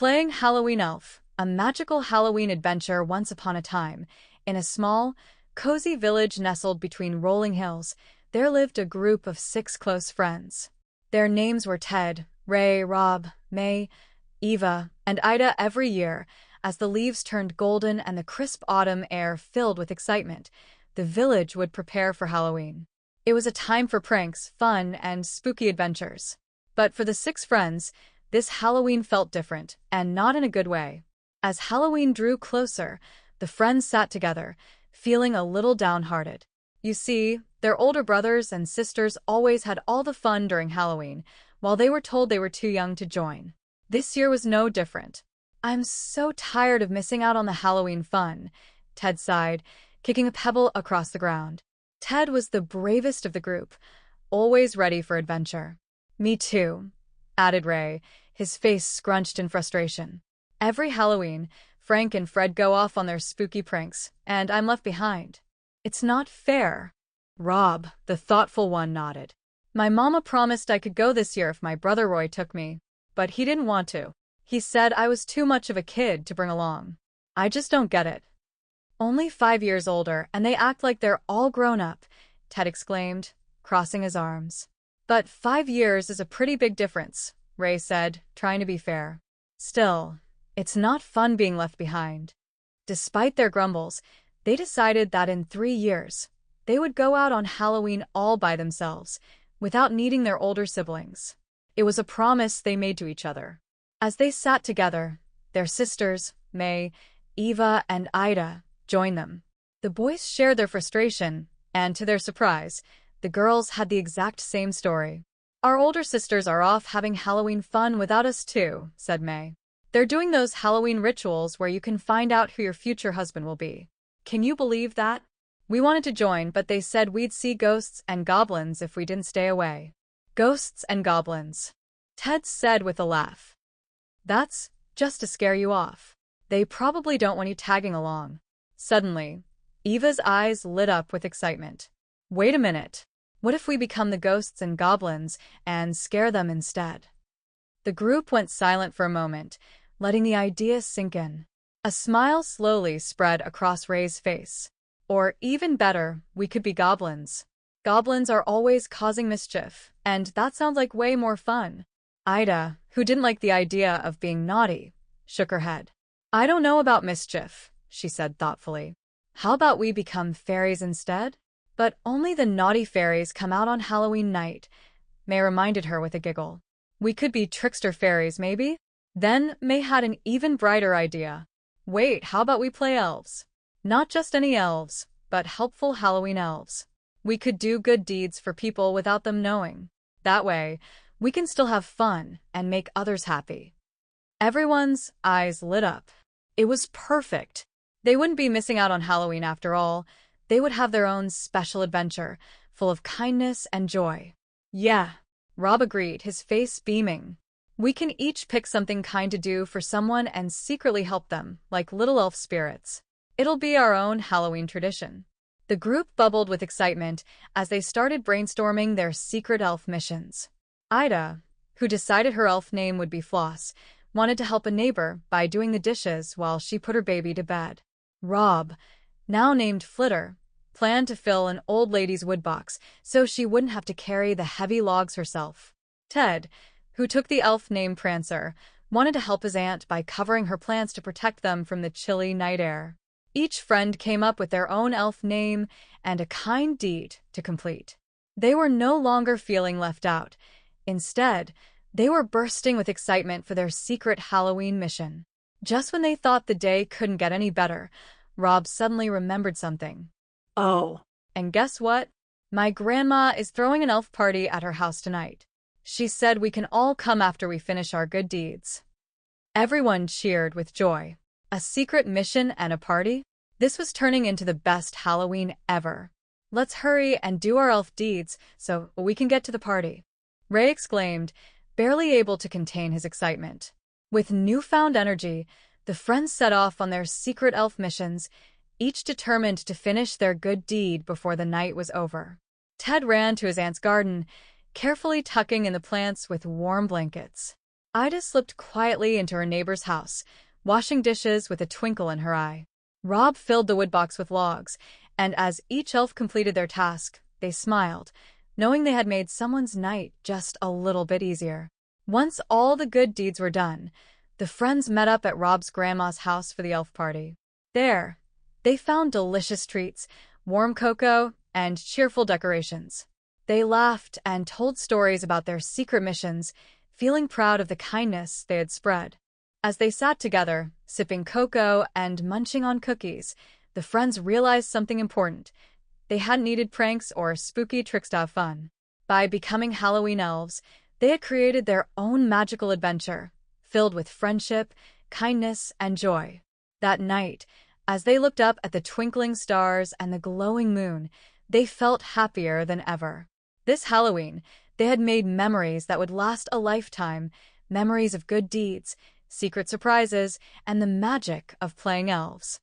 Playing Halloween Elf, a magical Halloween adventure once upon a time. In a small, cozy village nestled between rolling hills, there lived a group of 6 close friends. Their names were Ted, Ray, Rob, May, Eva, and Ida. Every year, as the leaves turned golden and the crisp autumn air filled with excitement, the village would prepare for Halloween. It was a time for pranks, fun, and spooky adventures. But for the 6 friends, this Halloween felt different, and not in a good way. As Halloween drew closer, the friends sat together, feeling a little downhearted. You see, their older brothers and sisters always had all the fun during Halloween, while they were told they were too young to join. This year was no different. "I'm so tired of missing out on the Halloween fun," Ted sighed, kicking a pebble across the ground. Ted was the bravest of the group, always ready for adventure. "Me too," added Ray, his face scrunched in frustration. "Every Halloween, Frank and Fred go off on their spooky pranks, and I'm left behind. It's not fair." Rob, the thoughtful one, nodded. "My mama promised I could go this year if my brother Roy took me, but he didn't want to. He said I was too much of a kid to bring along. I just don't get it." "Only 5 years older, and they act like they're all grown up," Ted exclaimed, crossing his arms. "But 5 years is a pretty big difference," Ray said, trying to be fair. "Still, it's not fun being left behind." Despite their grumbles, they decided that in 3 years, they would go out on Halloween all by themselves, without needing their older siblings. It was a promise they made to each other. As they sat together, their sisters, May, Eva, and Ida, joined them. The boys shared their frustration, and to their surprise, the girls had the exact same story. "Our older sisters are off having Halloween fun without us too," said May. "They're doing those Halloween rituals where you can find out who your future husband will be. Can you believe that? We wanted to join, but they said we'd see ghosts and goblins if we didn't stay away." "Ghosts and goblins," Ted said with a laugh. "That's just to scare you off. They probably don't want you tagging along." Suddenly, Eva's eyes lit up with excitement. "Wait a minute. What if we become the ghosts and goblins and scare them instead?" The group went silent for a moment, letting the idea sink in. A smile slowly spread across Ray's face. "Or even better, we could be goblins. Goblins are always causing mischief, and that sounds like way more fun." Ida, who didn't like the idea of being naughty, shook her head. "I don't know about mischief," she said thoughtfully. "How about we become fairies instead?" "But only the naughty fairies come out on Halloween night," May reminded her with a giggle. "We could be trickster fairies, maybe?" Then May had an even brighter idea. "Wait, how about we play elves? Not just any elves, but helpful Halloween elves. We could do good deeds for people without them knowing. That way, we can still have fun and make others happy." Everyone's eyes lit up. It was perfect. They wouldn't be missing out on Halloween after all. They would have their own special adventure, full of kindness and joy. "Yeah," Rob agreed, his face beaming. "We can each pick something kind to do for someone and secretly help them, like little elf spirits. It'll be our own Halloween tradition." The group bubbled with excitement as they started brainstorming their secret elf missions. Ida, who decided her elf name would be Floss, wanted to help a neighbor by doing the dishes while she put her baby to bed. Rob, now named Flitter, planned to fill an old lady's woodbox so she wouldn't have to carry the heavy logs herself. Ted, who took the elf name Prancer, wanted to help his aunt by covering her plants to protect them from the chilly night air. Each friend came up with their own elf name and a kind deed to complete. They were no longer feeling left out. Instead, they were bursting with excitement for their secret Halloween mission. Just when they thought the day couldn't get any better, Rob suddenly remembered something. "Oh, And guess what? My grandma is throwing an elf party at her house tonight. She said we can all come after we finish our good deeds." Everyone cheered with joy. A secret mission and a party? This was turning into the best Halloween ever. "Let's hurry and do our elf deeds so we can get to the party," Ray exclaimed, barely able to contain his excitement. With newfound energy, the friends set off on their secret elf missions, each determined to finish their good deed before the night was over. Ted ran to his aunt's garden, carefully tucking in the plants with warm blankets. Ida slipped quietly into her neighbor's house, washing dishes with a twinkle in her eye. Rob filled the woodbox with logs, and as each elf completed their task, they smiled, knowing they had made someone's night just a little bit easier. Once all the good deeds were done, the friends met up at Rob's grandma's house for the elf party. There, they found delicious treats, warm cocoa, and cheerful decorations. They laughed and told stories about their secret missions, feeling proud of the kindness they had spread. As they sat together, sipping cocoa and munching on cookies, the friends realized something important. They hadn't needed pranks or spooky tricks to have fun. By becoming Halloween elves, they had created their own magical adventure, filled with friendship, kindness, and joy. That night, as they looked up at the twinkling stars and the glowing moon, they felt happier than ever. This Halloween, they had made memories that would last a lifetime, memories of good deeds, secret surprises, and the magic of playing elves.